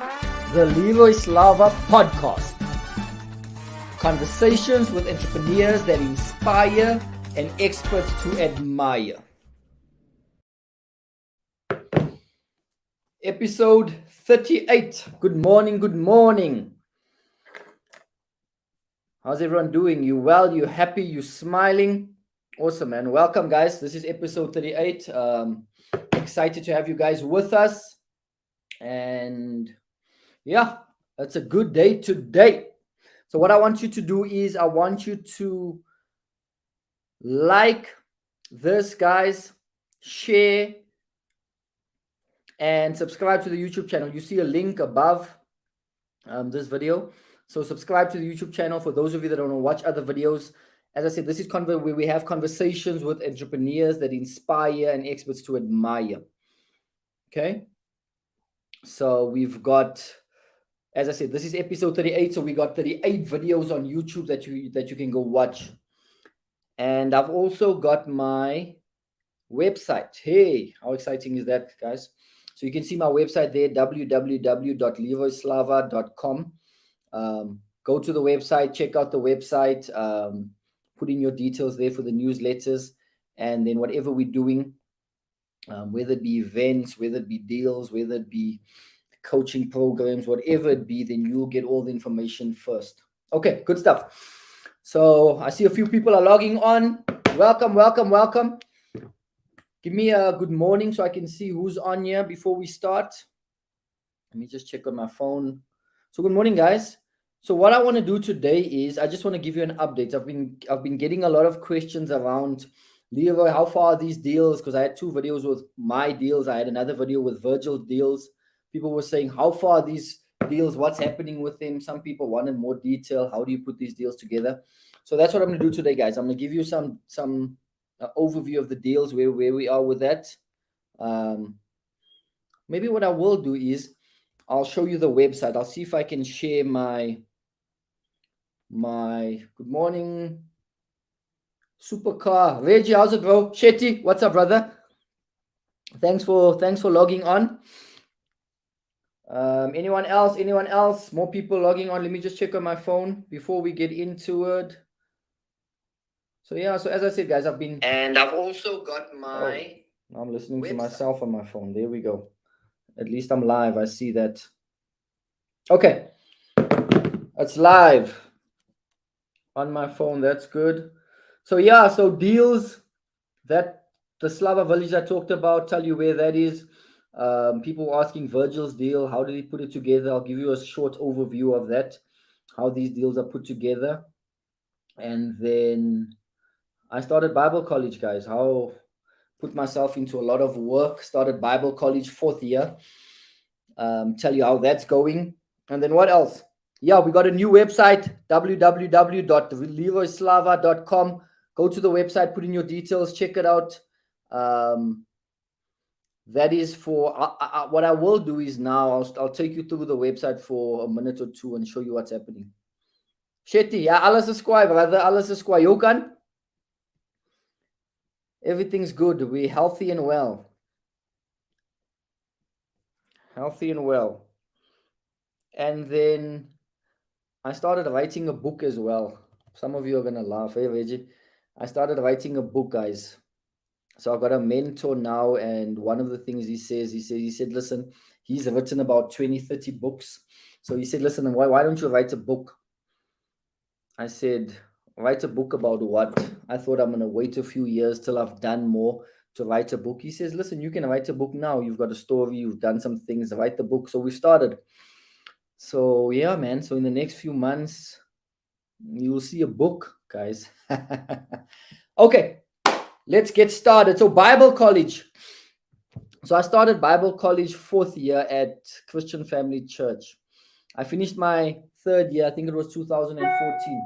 the LEROY SLAVA podcast. Conversations with entrepreneurs that inspire and experts to admire. Episode 38. Good morning, good morning. How's everyone doing? You well? You happy? You smiling? Awesome, man. Welcome, guys. This is episode 38. Excited to have you guys with us. And yeah, it's a good day today. So what I want you to do is I want you to like this, guys, share, and subscribe to the YouTube channel. You see a link above this video. So subscribe to the YouTube channel for those of you that don't want to watch other videos. As I said, this is where we have conversations with entrepreneurs that inspire and experts to admire. Okay. So we've got, as I said, this is episode 38. So we got 38 videos on YouTube that you can go watch. And I've also got my website. Hey, how exciting is that, guys? So you can see my website there, www.leroyslava.com. Go to the website, check out the website, put in your details there for the newsletters, and then whatever we're doing, whether it be events, whether it be deals, whether it be coaching programs, whatever it be, then you'll get all the information first. Okay, good stuff. So I see a few people are logging on. Welcome, welcome, welcome. Give me a good morning so I can see who's on here before we start. Let me just check on my phone. So good morning, guys. So what I want to do today is I just want to give you an update. I've been getting a lot of questions around Leroy, how far are these deals? Because I had 2 videos with my deals. I had another video with Virgil's deals. People were saying, how far are these deals? What's happening with them? Some people wanted more detail. How do you put these deals together? So that's what I'm going to do today, guys. I'm going to give you some overview of the deals, where we are with that. Maybe what I will do is I'll show you the website. I'll see if I can share my good morning. Supercar. Reggie, how's it, bro? Shetty, what's up, brother? Thanks for logging on. Anyone else? More people logging on. Let me just check on my phone before we get into it. So yeah, so as I said, guys, I've also got my I'm listening website to myself on my phone. There we go. At least I'm live. I see that. Okay. It's live on my phone. That's good. So yeah, so deals that the Slava Village I talked about, tell you where that is. People asking Virgil's deal, how did he put it together? I'll give you a short overview of that, how these deals are put together. And then I started Bible college, guys. How put myself into a lot of work, started Bible college 4th year. Tell you how that's going. And then what else? Yeah, we got a new website, www.leroyslava.com. Go to the website, put in your details, check it out. That is for what I will do is now I'll take you through the website for a minute or 2 and show you what's happening. Shetty, yeah, alles is kwaai, brother. Alles is kwaai. You can? Everything's good. We're healthy and well. Healthy and well. And then I started writing a book as well. Some of you are gonna laugh, hey Reggie. I started writing a book, guys. So I've got a mentor now, and one of the things he said, listen, he's written about 20-30 books. So he said, listen, why don't you write a book? I said, write a book about what? I thought I'm going to wait a few years till I've done more to write a book. He says, listen, you can write a book now. You've got a story. You've done some things. Write the book. So we started. So yeah, man. So in the next few months, you'll see a book, guys. Okay. Let's get started. So Bible college. So I started Bible college 4th year at Christian Family Church. I finished my 3rd year. I think it was 2014.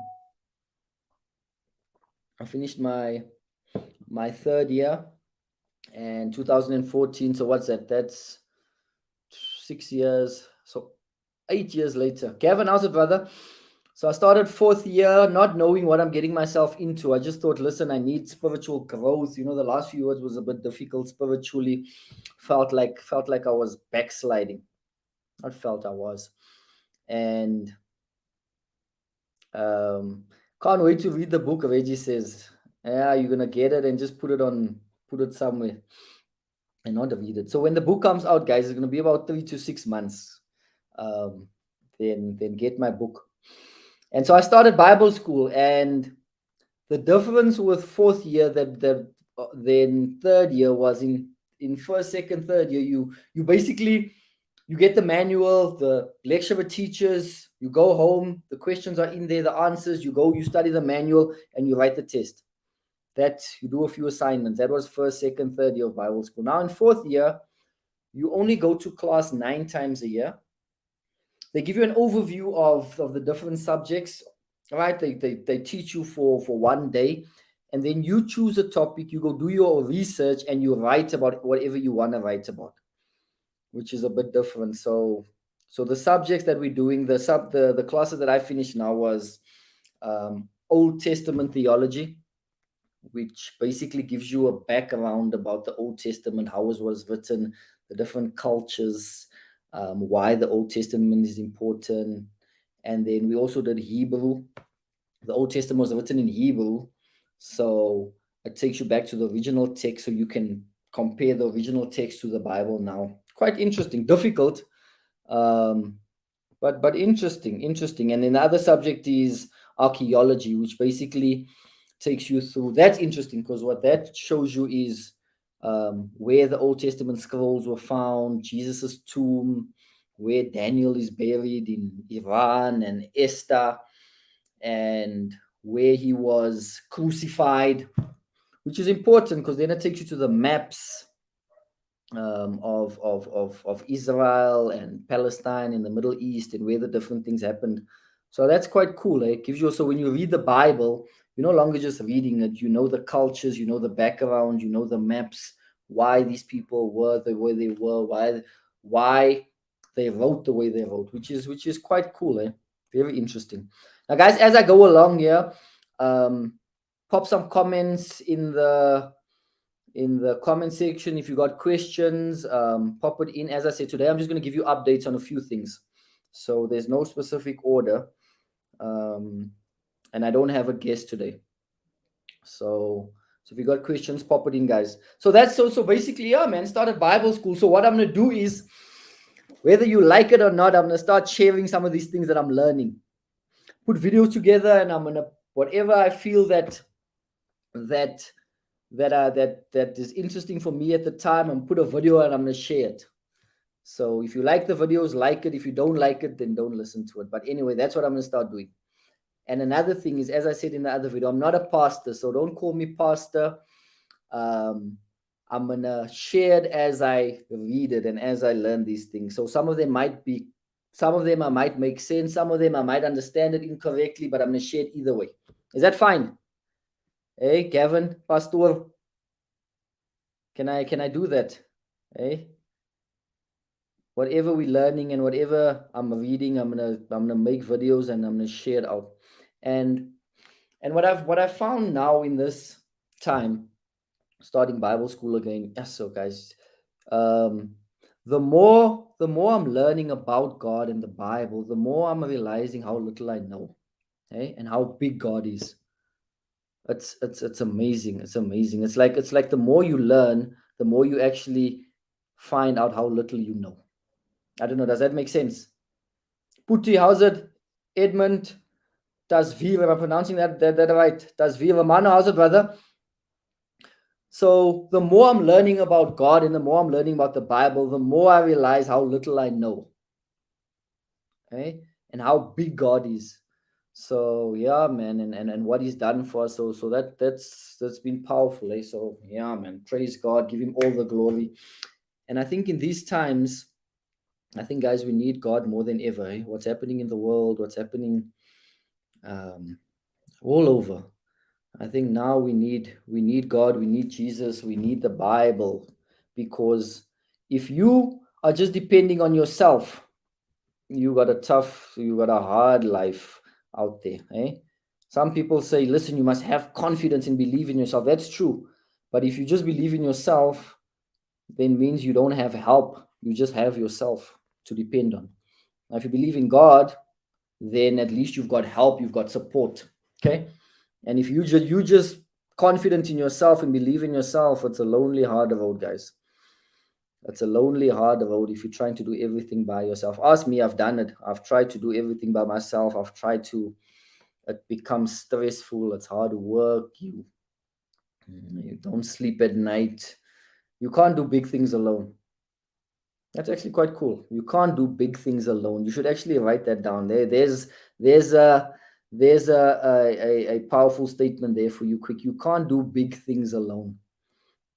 I finished my 3rd year and 2014. So what's that? That's 6 years. So 8 years later. Gavin, how's it, brother? So I started 4th year, not knowing what I'm getting myself into. I just thought, listen, I need spiritual growth. You know, the last few years was a bit difficult spiritually. Felt like I was backsliding. Not felt, I was. And can't wait to read the book. Reggie says, yeah, you're gonna get it and just put it somewhere and not read it. So when the book comes out, guys, it's gonna be about 3 to 6 months. Then get my book. And so I started Bible school, and the difference with fourth year that then third year was in first, second, third year, you basically you get the manual, the lecturer teaches, you go home, the questions are in there, the answers, you study the manual, and you write the test. That you do a few assignments. That was first, second, third year of Bible school. Now in fourth year, you only go to class 9 times a year. They give you an overview of the different subjects, right? They teach you for one day, and then you choose a topic, you go do your research, and you write about whatever you want to write about, which is a bit different. So the subjects that we're doing, the classes that I finished now was Old Testament Theology, which basically gives you a background about the Old Testament, how it was written, the different cultures, why the Old Testament is important. And then we also did Hebrew. The Old Testament was written in Hebrew, so it takes you back to the original text so you can compare the original text to the Bible now. Quite interesting, difficult, but interesting. And then the other subject is archaeology, which basically takes you through. That's interesting because what that shows you is where the Old Testament scrolls were found, Jesus's tomb, where Daniel is buried in Iran, and Esther, and where he was crucified, which is important because then it takes you to the maps of Israel and Palestine in the Middle East and where the different things happened. So that's quite cool. It gives you also, when you read the Bible, you're no longer just reading it. You know the cultures, you know the background, you know the maps, why these people were the way they were, why they wrote the way they wrote, which is quite cool. Very interesting. Now, guys, as I go along here, pop some comments in the comment section. If you got questions, pop it in. As I said, today I'm just going to give you updates on a few things, so there's no specific order, and I don't have a guest today. So if you got questions, pop it in, guys. So that's so basically, yeah, man, started Bible school. So what I'm going to do is, whether you like it or not, I'm going to start sharing some of these things that I'm learning, put videos together, and I'm going to, whatever I feel that is interesting for me at the time, and put a video and I'm going to share it. So if you like the videos, like it. If you don't like it, then don't listen to it. But anyway, that's what I'm going to start doing. And another thing is, as I said in the other video, I'm not a pastor, so don't call me pastor. I'm going to share it as I read it and as I learn these things. So some of them I might make sense. Some of them I might understand it incorrectly, but I'm going to share it either way. Is that fine? Hey, Gavin, Pastor, can I do that? Hey, whatever we're learning and whatever I'm reading, I'm gonna make videos and I'm gonna share it out. And what I've found now in this time, starting Bible school again. So guys, the more I'm learning about God and the Bible, the more I'm realizing how little I know, and how big God is. It's amazing. It's amazing. It's like the more you learn, the more you actually find out how little you know. I don't know. Does that make sense? Putti, how's it? Edmund, das wir, am I pronouncing that right? Das wir, Mano, how's it, brother? So the more I'm learning about God and the more I'm learning about the Bible, the more I realize how little I know. Okay? And how big God is. So yeah, man, and what he's done for us. So that's been powerful. So yeah, man, praise God, give him all the glory. And I think in these times, I think, guys, we need God more than ever. What's happening in the world, what's happening all over. I think now we need God, we need Jesus, we need the Bible, because if you are just depending on yourself, you got a hard life out there. Some people say, listen, you must have confidence and believe in yourself. That's true. But if you just believe in yourself, then means you don't have help. You just have yourself. to depend on. Now, if you believe in God, then at least you've got help, you've got support. Okay. And if you just confident in yourself and believe in yourself, it's a lonely, hard road, guys. It's a lonely, hard road if you're trying to do everything by yourself. Ask me, I've done it. I've tried to do everything by myself. I've tried to, it becomes stressful. It's hard work. You don't sleep at night. You can't do big things alone. That's actually quite cool. You can't do big things alone. You should actually write that down. There's a powerful statement there for you. Quick, you can't do big things alone.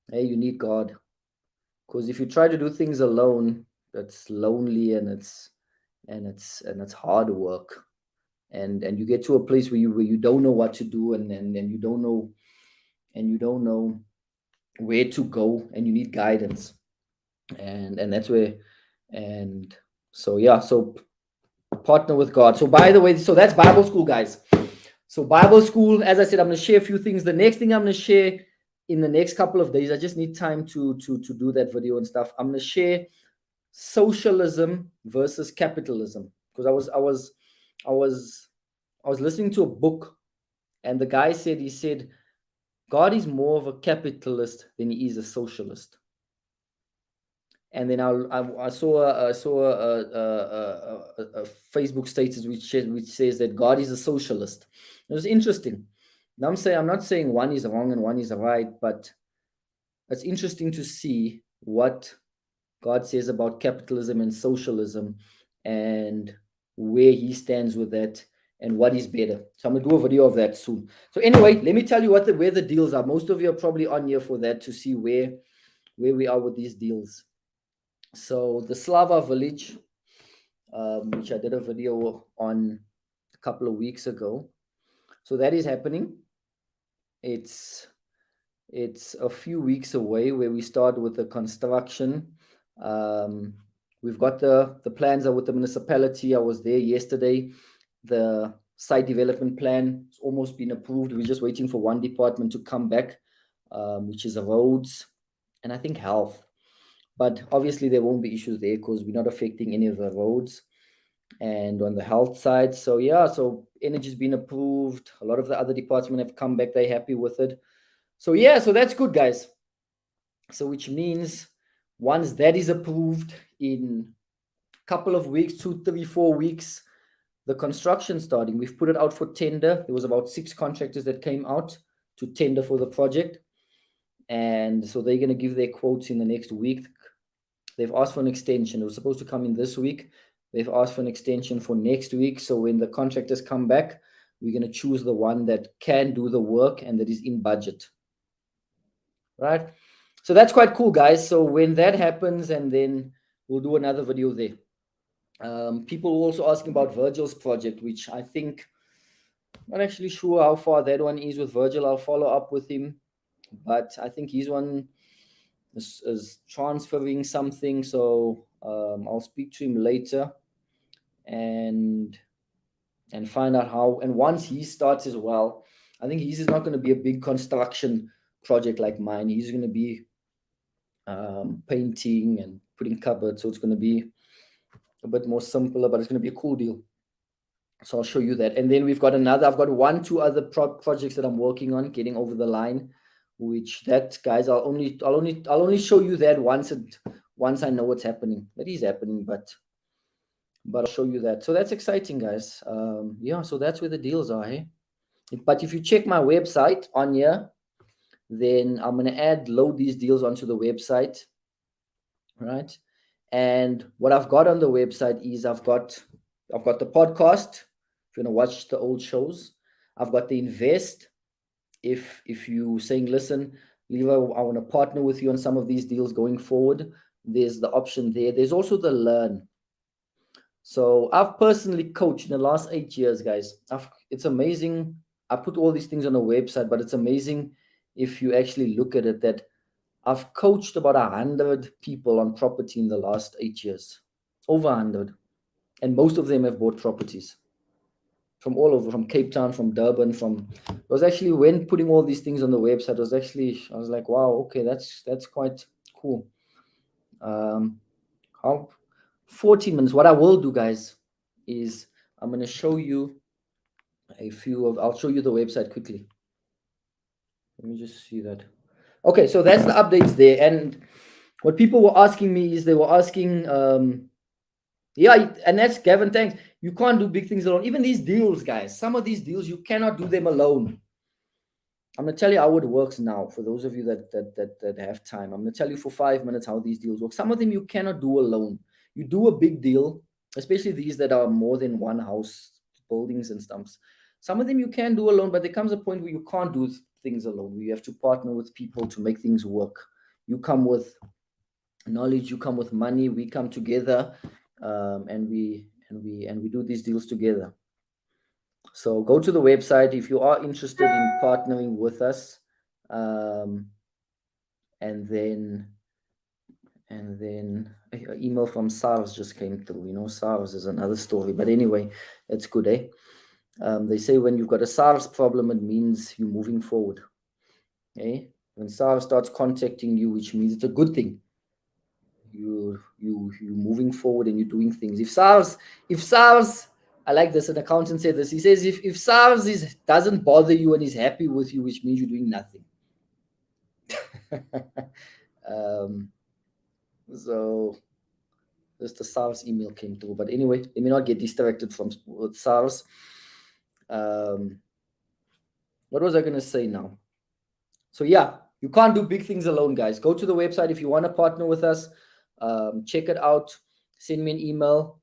Hey, you need God. Because if you try to do things alone, that's lonely and it's hard work. And you get to a place where you don't know what to do and you don't know where to go, and you need guidance. And that's where, and so yeah, so partner with God. So by the way, so that's Bible school, guys. So Bible school, as I said, I'm going to share a few things. The next thing I'm going to share in the next couple of days, I just need time to do that video and stuff. I'm going to share socialism versus capitalism, because I was listening to a book, and the guy said, he said, God is more of a capitalist than he is a socialist. And then I saw a Facebook status which says that God is a socialist. It was interesting. Now I'm not saying one is wrong and one is right, but it's interesting to see what God says about capitalism and socialism and where he stands with that and what is better. So I'm going to do a video of that soon. So anyway, let me tell you where the deals are. Most of you are probably on here for that, to see where we are with these deals. So the Slava Village, which I did a video on a couple of weeks ago. So that is happening. It's a few weeks away, where we start with the construction. We've got the plans are with the municipality. I was there yesterday. The site development plan has almost been approved. We're just waiting for one department to come back, which is roads and I think health. But obviously there won't be issues there because we're not affecting any of the roads. And on the health side, so yeah, so energy's been approved. A lot of the other departments have come back. They're happy with it. So yeah, so that's good, guys. So which means once that is approved, in a couple of weeks, 2, 3, 4 weeks, the construction starting. We've put it out for tender. There was about 6 contractors that came out to tender for the project. And so they're going to give their quotes in the next week. They've asked for an extension. It was supposed to come in this week. They've asked for an extension for next week. So when the contractors come back, we're going to choose the one that can do the work and that is in budget. Right? So that's quite cool, guys. So when that happens, and then we'll do another video there. People were also asking about Virgil's project, which I think, not actually sure how far that one is with Virgil. I'll follow up with him. But I think his one is transferring something. So I'll speak to him later and find out how. And once he starts as well, I think his is not going to be a big construction project like mine. He's going to be painting and putting cupboards. So it's going to be a bit more simpler, but it's going to be a cool deal. So I'll show you that. And then I've got 1, 2 other projects that I'm working on getting over the line, which that, guys, I'll only show you that once I know what's happening. That is happening, but I'll show you that. So that's exciting, guys. Yeah, so that's where the deals are. Hey? But if you check my website on here, then I'm going to load these deals onto the website, right? And what I've got on the website is I've got the podcast. If you want to watch the old shows, I've got the invest. If you saying, listen, Levi, I want to partner with you on some of these deals going forward, there's the option there. There's also the learn. So I've personally coached in the last 8 years, guys. It's amazing. I put all these things on a website, but it's amazing if you actually look at it, that I've coached about 100 people on property in the last 8 years, over 100. And most of them have bought properties from all over, from Cape Town, from Durban, it was actually, when putting all these things on the website, I was like, wow, okay, that's quite cool. 14 minutes. What I will do, guys, is I'm going to show you I'll show you the website quickly. Let me just see that. Okay, so that's the updates there. And what people were asking me is they were asking, yeah, and that's Gavin, thanks. You can't do big things alone. Even these deals, guys, some of these deals, you cannot do them alone. I'm going to tell you how it works now. For those of you that have time, I'm going to tell you for 5 minutes how these deals work. Some of them you cannot do alone. You do a big deal, especially these that are more than one house buildings and stumps. Some of them you can do alone, but there comes a point where you can't do things alone. You have to partner with people to make things work. You come with knowledge, you come with money, we come together, and we do these deals together. So go to the website if you are interested in partnering with us, and then an email from SARS just came through. SARS is another story, but anyway, it's good, eh? They say when you've got a SARS problem, it means you're moving forward. Okay, when SARS starts contacting you, which means it's a good thing. You're moving forward and you're doing things. If SARS, I like this. An accountant said this. He says if SARS doesn't bother you and is happy with you, which means you're doing nothing. So just the SARS email came through. But anyway, let me not get distracted from SARS. What was I going to say now? So yeah, you can't do big things alone, guys. Go to the website if you want to partner with us. Check it out. Send me an email.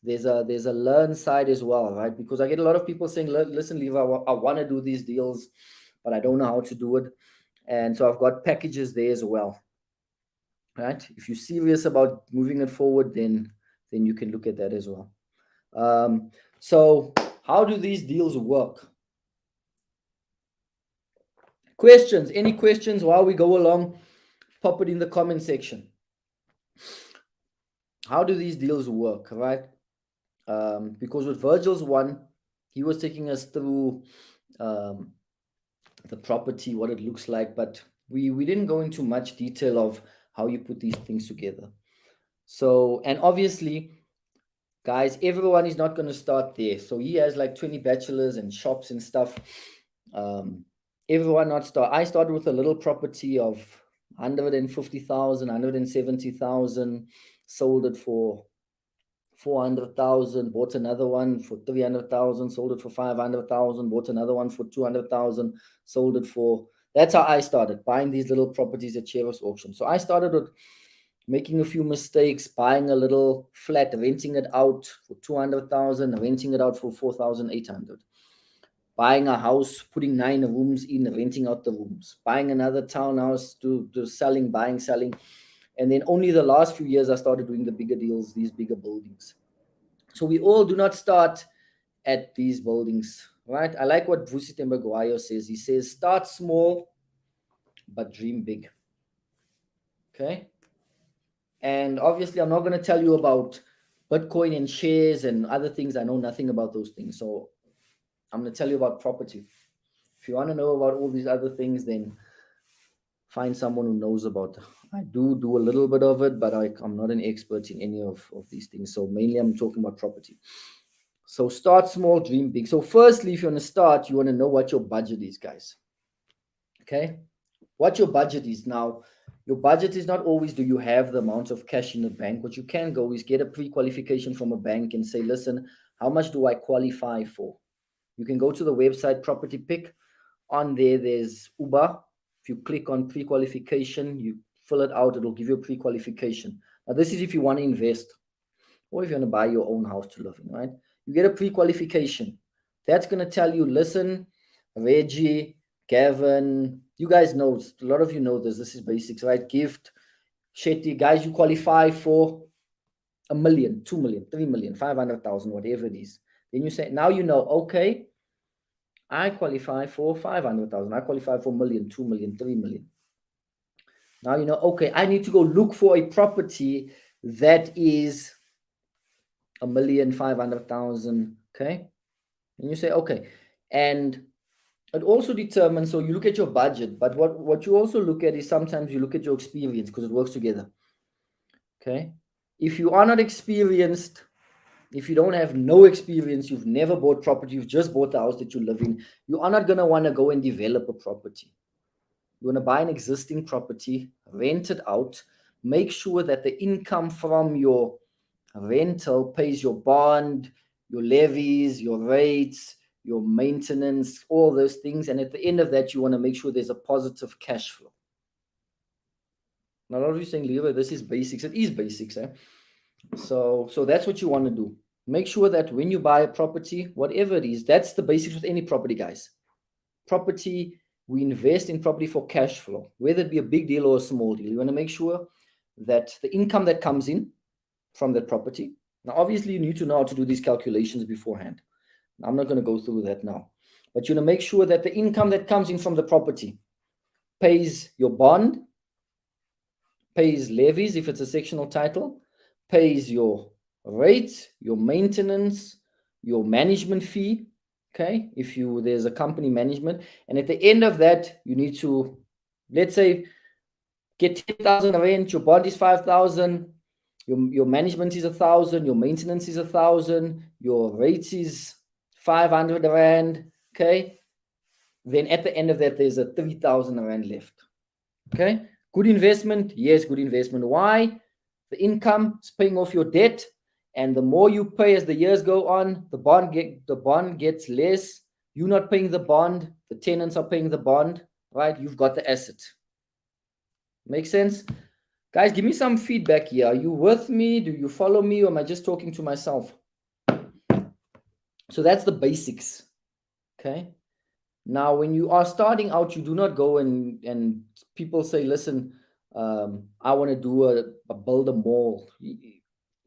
There's a learn side as well, right? Because I get a lot of people saying, listen, Levi, I want to do these deals, but I don't know how to do it. And so I've got packages there as well, right? If you're serious about moving it forward, then you can look at that as well. So how do these deals work? Questions? Any questions while we go along? Pop it in the comment section. How do these deals work, right? Because with Virgil's one, he was taking us through the property, what it looks like, but we didn't go into much detail of how you put these things together. So, and obviously, guys, everyone is not going to start there. So he has like 20 bachelors and shops and stuff. Everyone not start. I started with a little property of 150,000, 170,000, sold it for 400,000, bought another one for 300,000, sold it for 500,000, bought another one for 200,000, sold it for. That's how I started buying these little properties at Sheriff's Auction. So I started with making a few mistakes, buying a little flat, renting it out for 200,000, renting it out for 4,800. Buying a house, putting 9 rooms in, renting out the rooms. Buying another townhouse, to selling, buying, selling. And then only the last few years I started doing the bigger deals, these bigger buildings. So we all do not start at these buildings, right? I like what Vusi Tembaguayo says. He says, start small, but dream big. Okay? And obviously, I'm not going to tell you about Bitcoin and shares and other things. I know nothing about those things. So I'm going to tell you about property. If you want to know about all these other things, then find someone who knows about it. I do a little bit of it, but I'm not an expert in any of these things. So mainly I'm talking about property. So start small, dream big. So firstly, if you want to start, you want to know what your budget is, guys. Okay? What your budget is. Now, your budget is not always do you have the amount of cash in the bank. What you can go is get a pre-qualification from a bank and say, listen, how much do I qualify for? You can go to the website Property Pick. On there, there's Uber. If you click on pre-qualification, you fill it out, it'll give you a pre-qualification. Now, this is if you want to invest or if you want to buy your own house to live in, right? You get a pre-qualification. That's going to tell you, listen, Reggie, Gavin, you guys know, a lot of you know this. This is basics, right? Gift, Shetty, guys, you qualify for 1 million, 2 million, 3 million, 500,000, whatever it is. Then you say, now you know, okay, I qualify for 500,000. I qualify for 1 million, 2 million, 3 million. Now you know, okay, I need to go look for a property that is 1,500,000. Okay. And you say, okay. And it also determines, so you look at your budget, but what you also look at is sometimes you look at your experience because it works together. Okay. If you are not experienced, if you don't have no experience, you've never bought property, you've just bought the house that you live in, you are not going to want to go and develop a property. You want to buy an existing property, rent it out, make sure that the income from your rental pays your bond, your levies, your rates, your maintenance, all those things. And at the end of that, you want to make sure there's a positive cash flow. Now, a lot of you saying, Leroy, this is basics. It is basics. So that's what you want to do. Make sure that when you buy a property, whatever it is, that's the basics with any property, guys. Property, we invest in property for cash flow, whether it be a big deal or a small deal. You want to make sure that the income that comes in from that property. Now, obviously, you need to know how to do these calculations beforehand. I'm not going to go through that now. But you want to make sure that the income that comes in from the property pays your bond, pays levies if it's a sectional title, pays your rates, your maintenance, your management fee, okay, if there's a company management. And at the end of that, you need to, let's say, get 10,000 rent, your bond is 5,000, your management is 1,000, your maintenance is 1,000, your rates is 500 rand, okay? Then at the end of that, there's a 3,000 rand left, okay? Good investment? Yes, good investment. Why? The income is paying off your debt, and the more you pay as the years go on, the bond gets less. You're not paying the bond, the tenants are paying the bond, right? You've got the asset. Make sense? Guys, give me some feedback here. Are you with me? Do you follow me, or am I just talking to myself? So that's the basics, okay? Now, when you are starting out, you do not go and people say, listen, I want to do build a mall.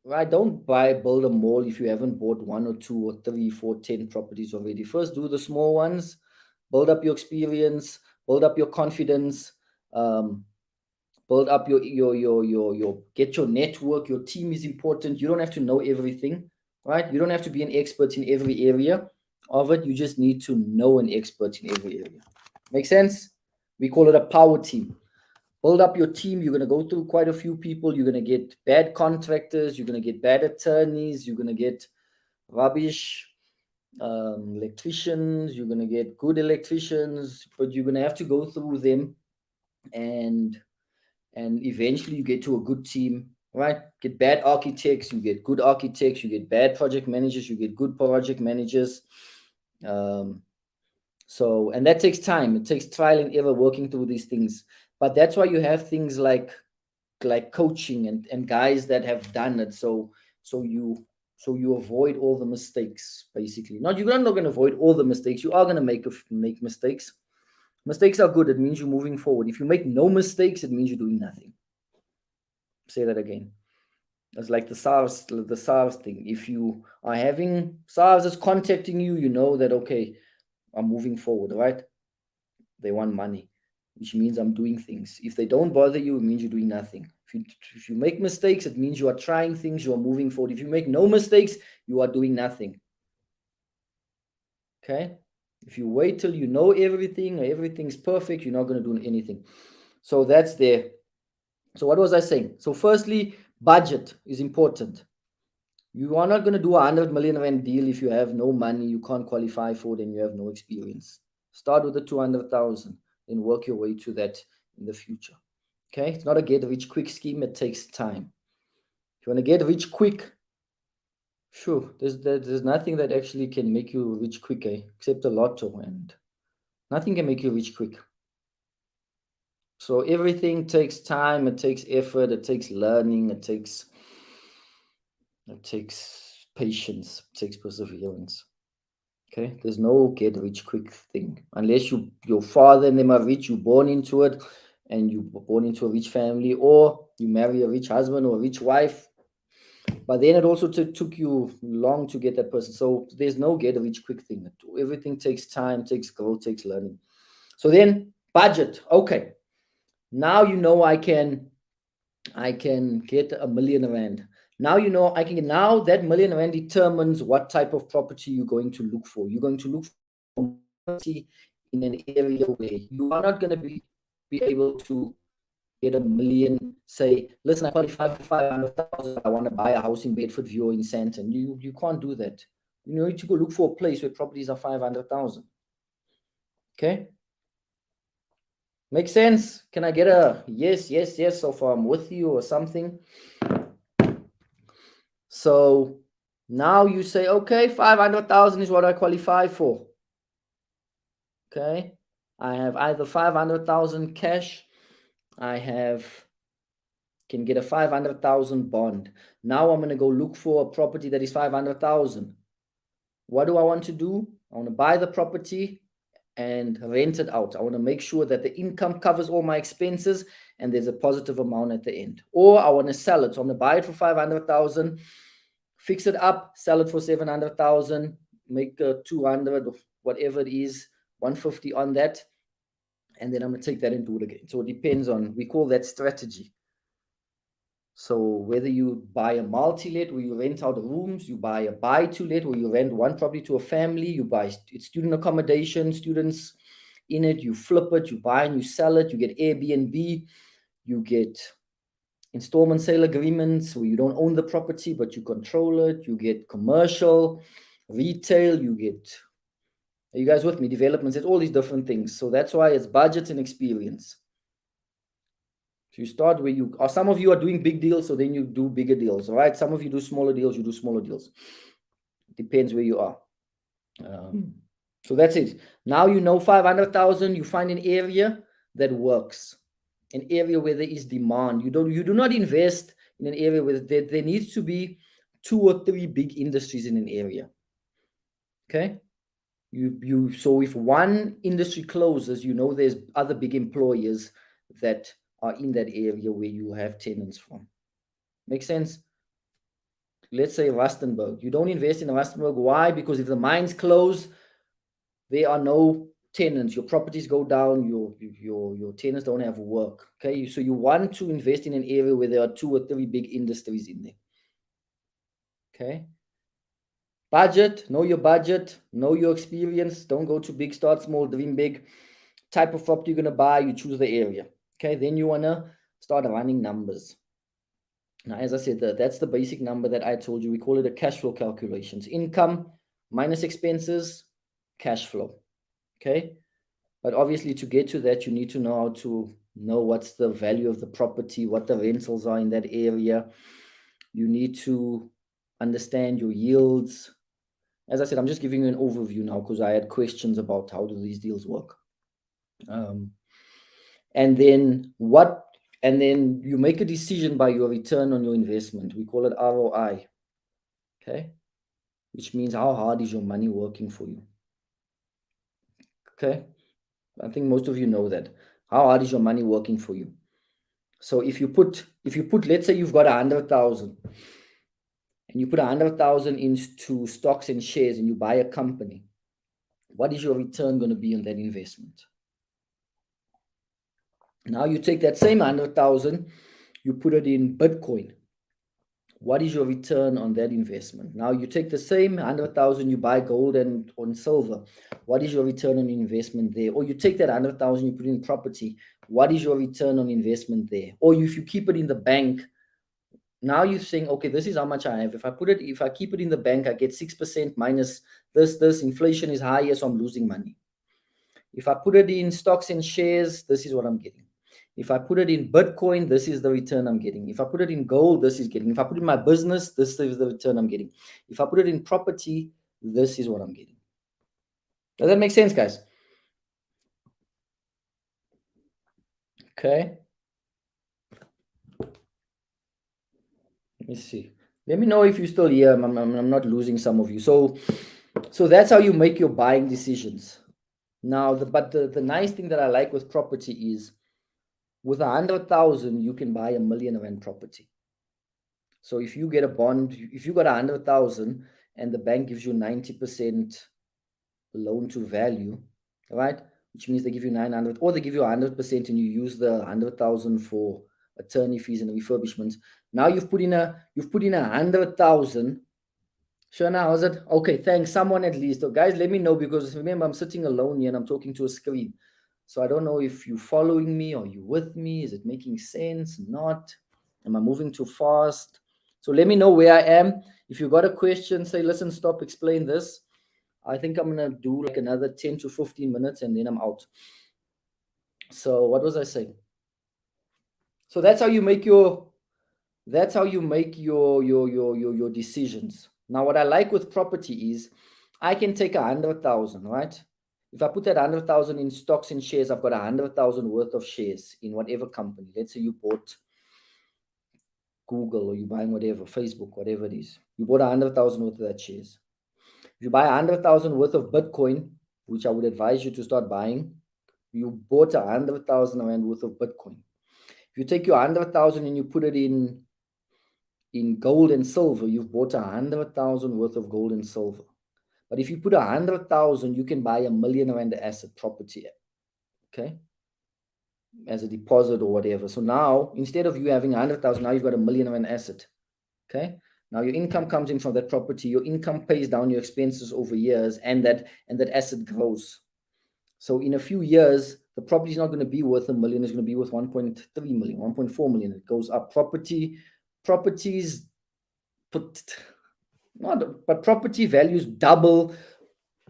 Right? Don't build a mall if you haven't bought 1 or 2 or 3, 4, 10 properties already. First, do the small ones, build up your experience, build up your confidence, build up your get your network. Your team is important. You don't have to know everything, right? You don't have to be an expert in every area of it. You just need to know an expert in every area. Make sense? We call it a power team. Build up your team. You're going to go through quite a few people. You're going to get bad contractors. You're going to get bad attorneys. You're going to get rubbish electricians. You're going to get good electricians, but you're going to have to go through them, and eventually you get to a good team, right? Get bad architects, you get good architects, you get bad project managers, you get good project managers. And that takes time. It takes trial and error working through these things. But that's why you have things like coaching and guys that have done it. So you avoid all the mistakes, basically. You're not going to avoid all the mistakes. You are going to make mistakes. Mistakes are good. It means you're moving forward. If you make no mistakes, it means you're doing nothing. Say that again. It's like the SARS thing. If you are having SARS is contacting you, you know that, okay, I'm moving forward, right? They want money, which means I'm doing things. If they don't bother you, it means you're doing nothing. If you make mistakes, it means you are trying things, you are moving forward. If you make no mistakes, you are doing nothing. Okay? If you wait till you know everything, everything's perfect, you're not going to do anything. So that's there. So what was I saying? So firstly, budget is important. You are not going to do 100 million rand deal if you have no money, you can't qualify for it, and you have no experience. Start with the 200,000, then work your way to that in the future. Okay? It's not a get rich quick scheme. It takes time. If you want to get rich quick, sure, there's nothing that actually can make you rich quick, except a lotto, and nothing can make you rich quick. So everything takes time, it takes effort, it takes learning, it takes patience, it takes perseverance. Okay, there's no get rich quick thing. Unless your father and them are rich, you're born into it, and you were born into a rich family, or you marry a rich husband or a rich wife. But then it also took you long to get that person. So there's no get rich quick thing. Everything takes time, takes growth, takes learning. So then budget. Okay. Now you know I can get 1 million rand. Now you know now that 1 million rand determines what type of property you're going to look for. You're going to look for property in an area where you are not going to be able to get 1 million, say, listen, I qualify for 500,000. I want to buy a house in Bedford View or in Sandton. You can't do that. You need to go look for a place where properties are 500,000. Okay. Make sense? Can I get a yes, yes, yes so far I'm with you or something? So now you say, okay, 500,000 is what I qualify for. Okay. I have either 500,000 cash. I can get a 500,000 bond. Now I'm going to go look for a property that is 500,000. What do I want to do? I want to buy the property and rent it out. I want to make sure that the income covers all my expenses and there's a positive amount at the end. Or I want to sell it. So I'm going to buy it for 500,000, fix it up, sell it for 700,000, make 200 or whatever it is, 150 on that. And then I'm going to take that and do it again. So it depends on, we call that strategy. So whether you buy a multi-let where you rent out rooms, you buy a buy-to-let where you rent one property to a family, you buy student accommodation, students in it, you flip it, you buy and you sell it, you get Airbnb, you get installment sale agreements where you don't own the property, but you control it, you get commercial, retail, you get, are you guys with me? Developments, it's all these different things. So that's why it's budget and experience. So you start where you are. Some of you are doing big deals, so then you do bigger deals, all right? Some of you do smaller deals, you do smaller deals. Depends where you are. So that's it. Now you know 500,000, you find an area that works, an area where there is demand. You do not invest in an area where there needs to be 2 or 3 big industries in an area. Okay? So if one industry closes, you know there's other big employers that are in that area where you have tenants from. Make sense? Let's say Rustenburg. You don't invest in Rustenburg. Why? Because if the mines close, there are no tenants. Your properties go down. Your tenants don't have work. Okay, so you want to invest in an area where there are 2 or 3 big industries in there. Okay. Budget. Know your budget. Know your experience. Don't go too big. Start small. Dream big. Type of property you're gonna buy. You choose the area. Okay, then you want to start running numbers. Now, as I said, that's the basic number that I told you. We call it a cash flow calculations. Income minus expenses, cash flow. Okay, but obviously to get to that, you need to know how to know what's the value of the property, what the rentals are in that area. You need to understand your yields. As I said, I'm just giving you an overview now because I had questions about how do these deals work. And then you make a decision by your return on your investment. We call it ROI. Okay. Which means how hard is your money working for you? Okay. I think most of you know that. How hard is your money working for you? So if you put, let's say you've got 100,000 and you put 100,000 into stocks and shares and you buy a company, what is your return going to be on that investment? Now you take that same 100,000, you put it in Bitcoin. What is your return on that investment? Now you take the same 100,000, you buy gold and on silver. What is your return on investment there? Or you take that 100,000, you put it in property. What is your return on investment there? Or if you keep it in the bank, now you're saying, okay, this is how much I have. If I keep it in the bank, I get 6% minus this. Inflation is higher, so I'm losing money. If I put it in stocks and shares, this is what I'm getting. If I put it in Bitcoin, this is the return I'm getting. If I put it in gold, this is getting. If I put it in my business, this is the return I'm getting. If I put it in property, this is what I'm getting. Does that make sense, guys? Okay. Let me see. Let me know if you're still here. I'm not losing some of you. So that's how you make your buying decisions. Now, the nice thing that I like with property is with 100,000, you can buy R1 million property. So if you get a bond, if you got 100,000 and the bank gives you 90% loan to value, right? Which means they give you 900 or they give you 100% and you use the 100,000 for attorney fees and refurbishments. Now you've put in 100,000. Shana, how's it? Okay, thanks. Someone at least. So guys, let me know because remember I'm sitting alone here and I'm talking to a screen. So I don't know if you're following me or you with me. Is it making sense? Not? Am I moving too fast? So let me know where I am. If you got a question, say, listen, stop, explain this. I think I'm going to do like another 10 to 15 minutes and then I'm out. So what was I saying? So that's how you make your decisions. Now, what I like with property is I can take 100,000, right? If I put that 100,000 in stocks and shares, I've got 100,000 worth of shares in whatever company. Let's say you bought Google or you're buying whatever, Facebook, whatever it is. You bought 100,000 worth of that shares. If you buy 100,000 worth of Bitcoin, which I would advise you to start buying, you bought 100,000 rand worth of Bitcoin. If you take your 100,000 and you put it in gold and silver, you've bought 100,000 worth of gold and silver. But if you put 100,000, you can buy R1 million asset property, okay, as a deposit or whatever. So now, instead of you having 100,000, now you've got R1 million asset, okay. Now your income comes in from that property. Your income pays down your expenses over years, and that asset grows. So in a few years, the property is not going to be worth R1 million. It's going to be worth 1.3 million, 1.4 million. It goes up. Properties, but property values double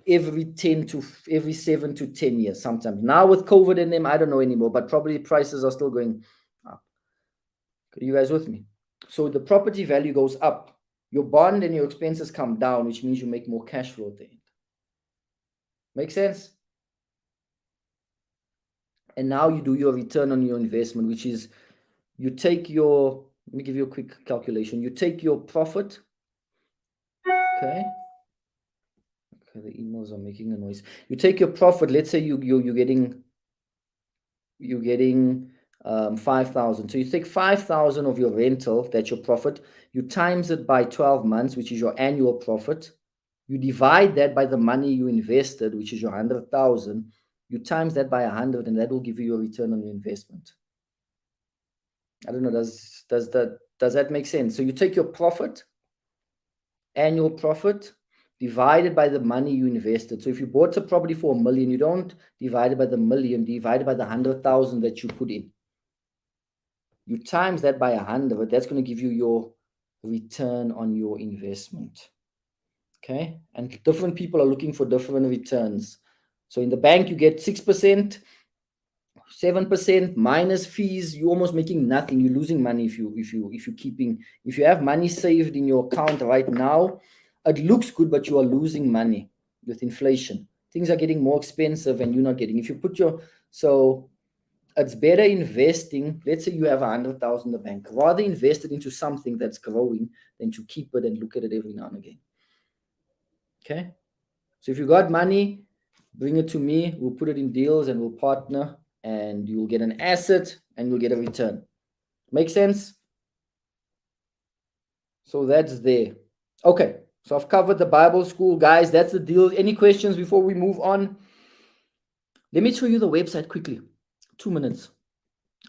every 7 to 10 years sometimes. Now with COVID in them, I don't know anymore, but property prices are still going up. Are you guys with me? So the property value goes up. Your bond and your expenses come down, which means you make more cash flow at the end. Make sense? And now you do your return on your investment, which is you take your, let me give you a quick calculation. You take your profit, okay? Okay, the emails are making a noise. You take your profit, let's say you're getting 5,000. So you take 5,000 of your rental, that's your profit. You times it by 12 months, which is your annual profit. You divide that by the money you invested, which is your 100,000. You times that by 100, and that will give you your return on your investment. I don't know, does that make sense? So you take your profit, annual profit, divided by the money you invested. So if you bought a property for R1 million, you don't divide it by the million, divide it by the 100,000 that you put in. You times that by 100, that's going to give you your return on your investment. Okay, and different people are looking for different returns. So in the bank, you get 6%, 7% minus fees. You're almost making nothing. You're losing money if you have money saved in your account right now. It looks good, but you are losing money with inflation. Things are getting more expensive, and you're not getting. If you put so it's better investing. Let's say you have 100,000 in the bank. Rather invest it into something that's growing than to keep it and look at it every now and again. Okay, so if you got money, bring it to me. We'll put it in deals and we'll partner, and you'll get an asset and you'll get a return. Make sense? So that's there. Okay, so I've covered the Bible school, guys. That's the deal. Any questions before we move on? Let me show you the website quickly. 2 minutes.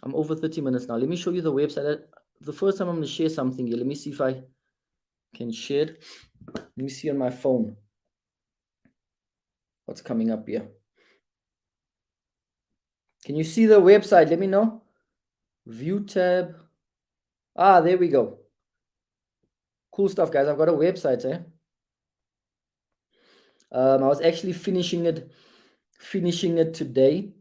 I'm over 30 minutes now. Let me show you the website. The first time I'm going to share something here. Let me see if I can share it. Let me see on my phone what's coming up here. Can you see the website? Let me know. View tab. There we go. Cool stuff, guys. I've got a website, eh? I was actually finishing it today.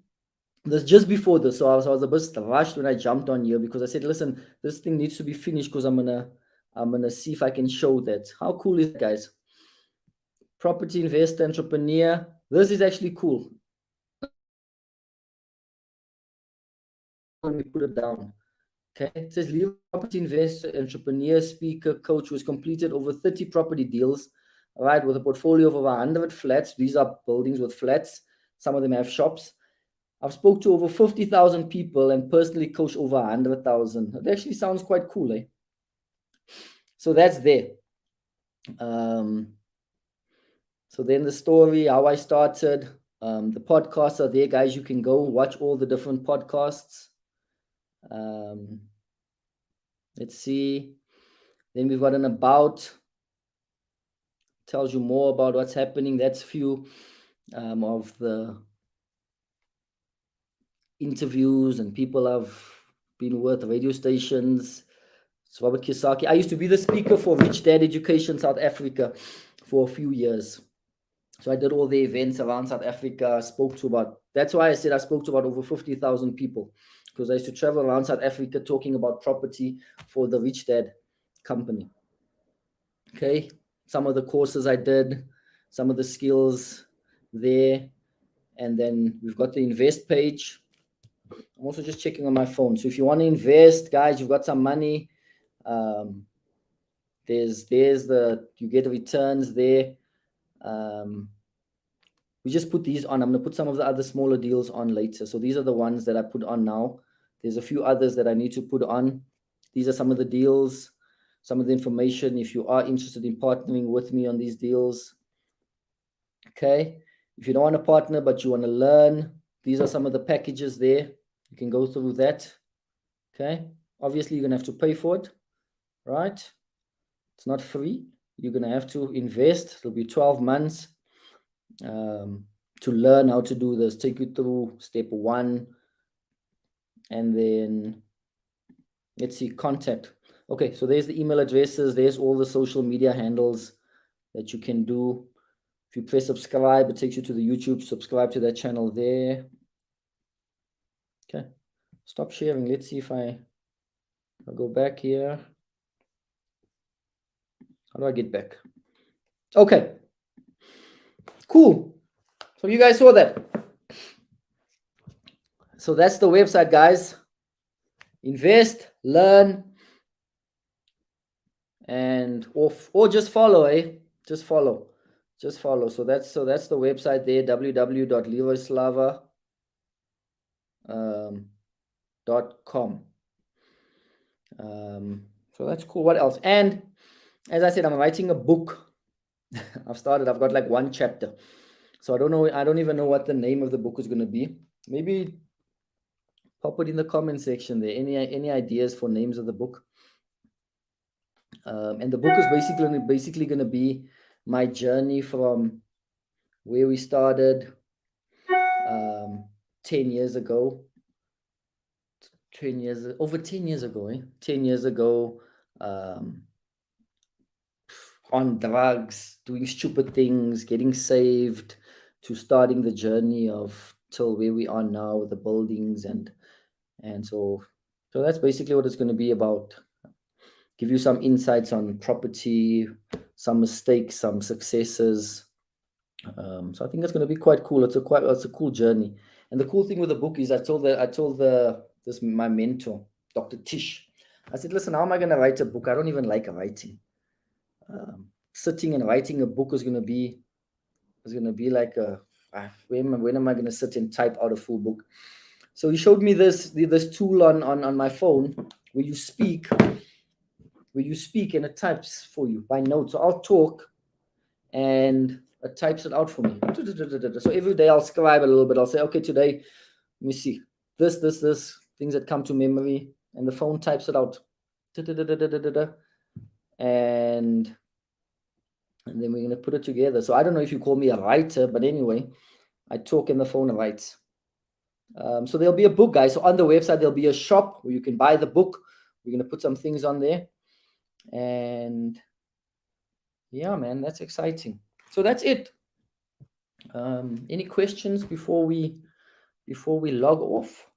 This just before this, so I was a bit rushed when I jumped on here because I said, listen, this thing needs to be finished because I'm gonna see if I can show that. How cool is it, guys? Property investor, entrepreneur. This is actually cool. Let me put it down. Okay, it says lead property investor, entrepreneur, speaker, coach who has completed over 30 property deals, all right, with a portfolio of over 100 flats. These are buildings with flats. Some of them have shops. I've spoke to over 50,000 people and personally coached over 100,000. It actually sounds quite cool, eh? So that's there. So then the story, how I started, the podcasts are there, guys. You can go watch all the different podcasts. Let's see. Then we've got an about. Tells you more about what's happening. That's few of the interviews, and people have been with radio stations. It's Robert Kiyosaki. I used to be the speaker for Rich Dad Education South Africa for a few years. So I did all the events around South Africa, that's why I said I spoke to about over 50,000 people, because I used to travel around South Africa talking about property for the Rich Dad company. Okay, some of the courses I did, some of the skills there, and then we've got the invest page. I'm also just checking on my phone. So if you want to invest, guys, you've got some money. You get returns there. We just put these on. I'm going to put some of the other smaller deals on later. So these are the ones that I put on now. There's a few others that I need to put on. These are some of the deals, some of the information if you are interested in partnering with me on these deals. Okay. If you don't want to partner, but you want to learn, these are some of the packages there. You can go through that. Okay. Obviously, you're going to have to pay for it, right? It's not free. You're going to have to invest. It'll be 12 months to learn how to do this. Take you through step 1. And then let's see, contact. Okay, so there's the email addresses. There's all the social media handles that you can do. If you press subscribe, it takes you to the YouTube. Subscribe to that channel there. Okay, stop sharing. Let's see if I'll go back here. How do I get back? Okay, cool. So you guys saw that. So that's the website, guys. Invest, learn, and or just follow, Just follow. So that's the website there, www.leroyslava.com. So that's cool. What else? And as I said, I'm writing a book. I've got like 1 chapter. So I don't even know what the name of the book is going to be. Maybe pop it in the comment section there. Any ideas for names of the book? And the book is basically going to be my journey from where we started 10 years ago. Over 10 years ago, 10 years ago, on drugs, doing stupid things, getting saved, to starting the journey of till where we are now with the buildings, and so that's basically what it's going to be about. Give you some insights on property, some mistakes, some successes. So I think it's going to be quite cool. It's a cool journey. And the cool thing with the book is I told my mentor, Dr. Tish, I said, listen, how am I going to write a book? I don't even like writing. Sitting and writing a book is going to be like when am I going to sit and type out a full book? So he showed me this tool on my phone where you speak and it types for you by notes. So I'll talk and it types it out for me. So every day I'll scribe a little bit. I'll say, okay, today, let me see, this, things that come to memory, and the phone types it out. And then we're going to put it together. So I don't know if you call me a writer, but anyway, I talk and the phone writes. So there'll be a book, guys. So on the website, there'll be a shop where you can buy the book. We're going to put some things on there. And yeah, man, that's exciting. So that's it. Any questions before we log off?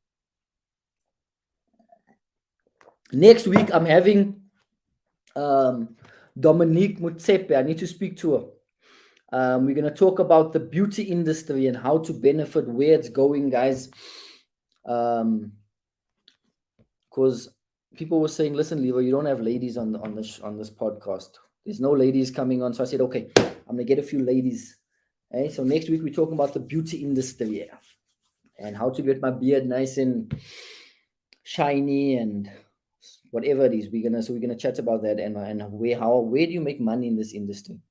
Next week, I'm having Dominique Mutsepe. I need to speak to her. We're going to talk about the beauty industry and how to benefit, where it's going, guys. Because people were saying, listen, Leroy, you don't have ladies on this podcast. There's no ladies coming on. So I said, okay, I'm going to get a few ladies. Okay? So next week, we're talking about the beauty industry and how to get my beard nice and shiny and whatever it is. We're gonna chat about that and where do you make money in this industry.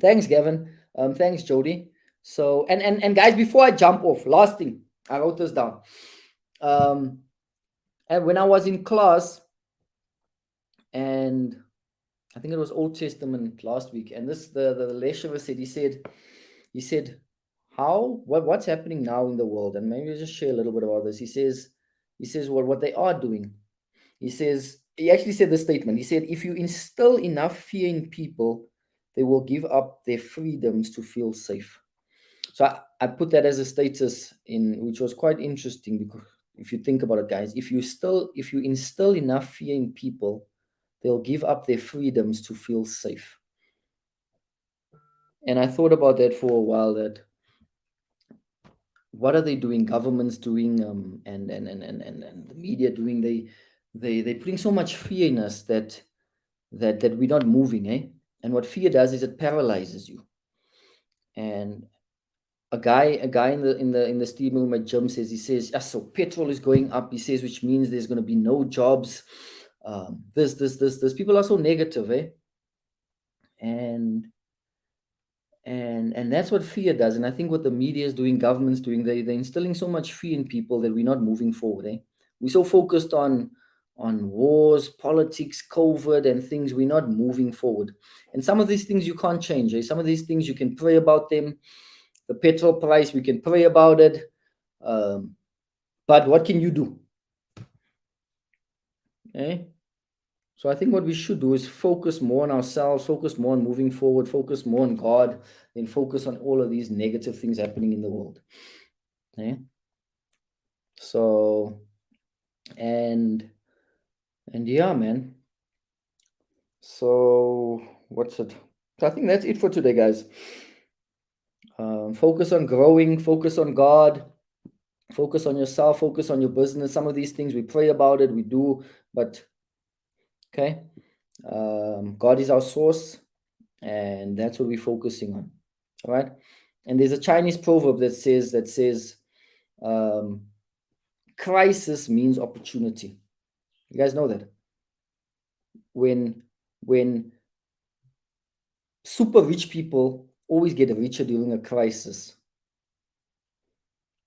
Thanks, Gavin. Thanks, Jody. So and guys, before I jump off, last thing, I wrote this down. And when I was in class, and I think it was Old Testament last week, and the lecturer said, he said, what's happening now in the world, and maybe I'll just share a little bit about this. He says what they are doing. He actually said this statement. He said, if you instill enough fear in people, they will give up their freedoms to feel safe. So I put that as a status in, which was quite interesting, because if you think about it, guys, if you instill enough fear in people, they'll give up their freedoms to feel safe. And I thought about that for a while, that what are they doing? Governments doing, and the media doing. They're putting so much fear in us that we're not moving, eh? And what fear does is it paralyzes you. And a guy in the steam room at gym says, yeah, so petrol is going up. He says, which means there's going to be no jobs. This. People are so negative, eh? And that's what fear does. And I think what the media is doing, government's doing, they're instilling so much fear in people that we're not moving forward, eh? We're so focused on wars, politics, COVID, and things. We're not moving forward. And some of these things you can't change, eh? Some of these things you can pray about them. The petrol price, we can pray about it. But what can you do? Eh? So I think what we should do is focus more on ourselves, focus more on moving forward, focus more on God, than focus on all of these negative things happening in the world. Eh? So, and yeah, man. So what's it? So I think that's it for today, guys. Focus on growing, focus on God, focus on yourself, focus on your business. Some of these things we pray about it, we do, but okay. God is our source, and that's what we're focusing on. All right. And there's a Chinese proverb that says crisis means opportunity. You guys know that? When super rich people always get richer during a crisis.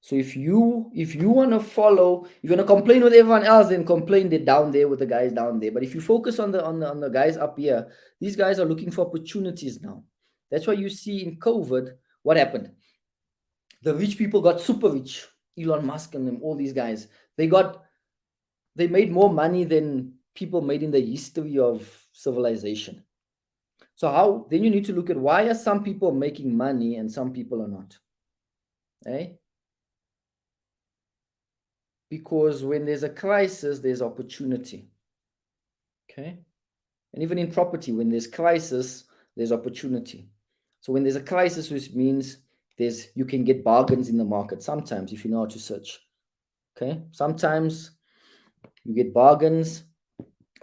So if you want to follow, you're going to complain with everyone else, then complain they're down there with the guys down there. But if you focus on the guys up here, these guys are looking for opportunities now. That's why you see in COVID, what happened? The rich people got super rich. Elon Musk and them, all these guys. They made more money than people made in the history of civilization. So then you need to look at, why are some people making money and some people are not? Eh? Because when there's a crisis, there's opportunity. Okay? And even in property, when there's crisis, there's opportunity. So when there's a crisis, which means you can get bargains in the market sometimes if you know how to search. Okay? Sometimes you get bargains,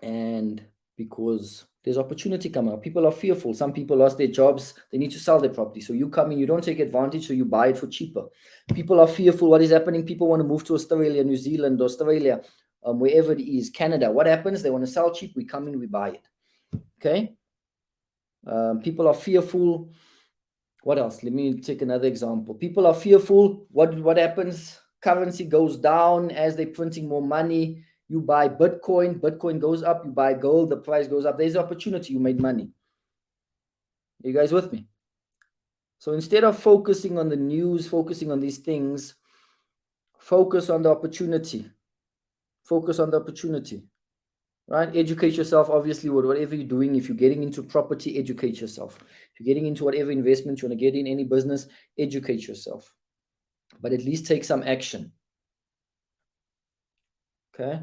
and because there's opportunity coming up. People are fearful. Some people lost their jobs. They need to sell their property. So you come in, you don't take advantage, so you buy it for cheaper. People are fearful. What is happening? People want to move to Australia, New Zealand, Australia, wherever it is, Canada. What happens? They want to sell cheap. We come in, we buy it. Okay? People are fearful. What else? Let me take another example. People are fearful. What happens? Currency goes down as they're printing more money. You buy Bitcoin, Bitcoin goes up. You buy gold, the price goes up. There's opportunity, you made money. Are you guys with me? So instead of focusing on the news, focusing on these things, focus on the opportunity. Focus on the opportunity, right? Educate yourself, obviously, with whatever you're doing. If you're getting into property, educate yourself. If you're getting into whatever investment you want to get in, any business, educate yourself. But at least take some action. Okay?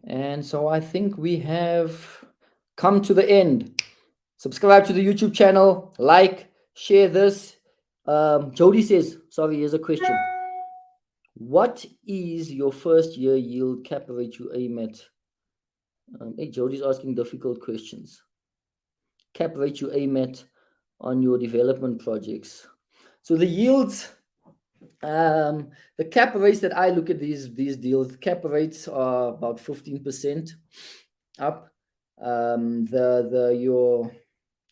And so I think we have come to the end. Subscribe to the YouTube channel, like, share this. Jody says, sorry, here's a question. What is your first year yield cap rate you aim at? Hey, Jody's asking difficult questions. Cap rate you aim at on your development projects. So the yields, the cap rates that I look at these deals, cap rates are about 15% up.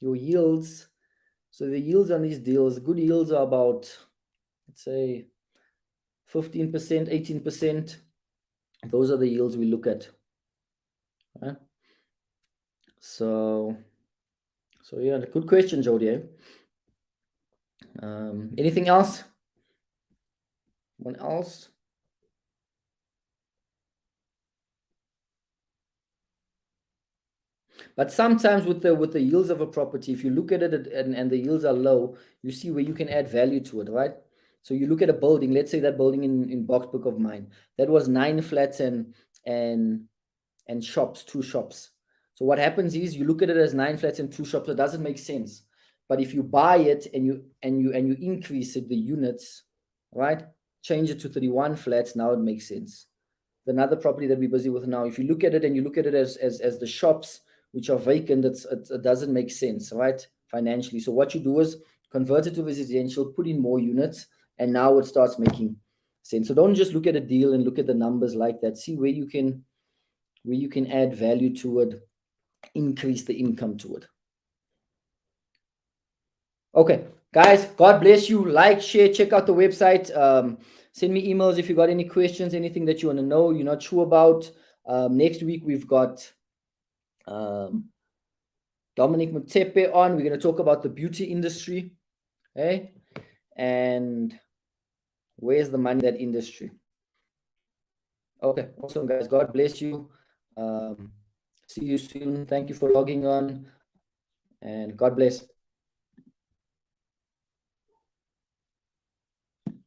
Your yields, so the yields on these deals, good yields are about, let's say, 15%, 18%. Those are the yields we look at. Right? So yeah, good question, Jody. Anything else? One else? But sometimes with the yields of a property, if you look at it and the yields are low, you see where you can add value to it, right? So you look at a building, let's say that building in Boxbook of mine, that was 9 flats and shops, 2 shops. So what happens is you look at it as 9 flats and 2 shops, it doesn't make sense. But if you buy it and you increase it, the units, right? Change it to 31 flats, now it makes sense. Another property that we're busy with now, if you look at it and you look at it as the shops which are vacant, it doesn't make sense, right? Financially. So what you do is convert it to residential, put in more units, and now it starts making sense. So don't just look at a deal and look at the numbers like that. See where you can add value to it, increase the income to it. Okay, guys, God bless you. Like, share, check out the website. Send me emails if you got any questions, anything that you want to know, you're not sure about. Next week, we've got Dominic Mutepe on. We're going to talk about the beauty industry. Okay? And where's the money in that industry? Okay, awesome, guys. God bless you. See you soon. Thank you for logging on. And God bless.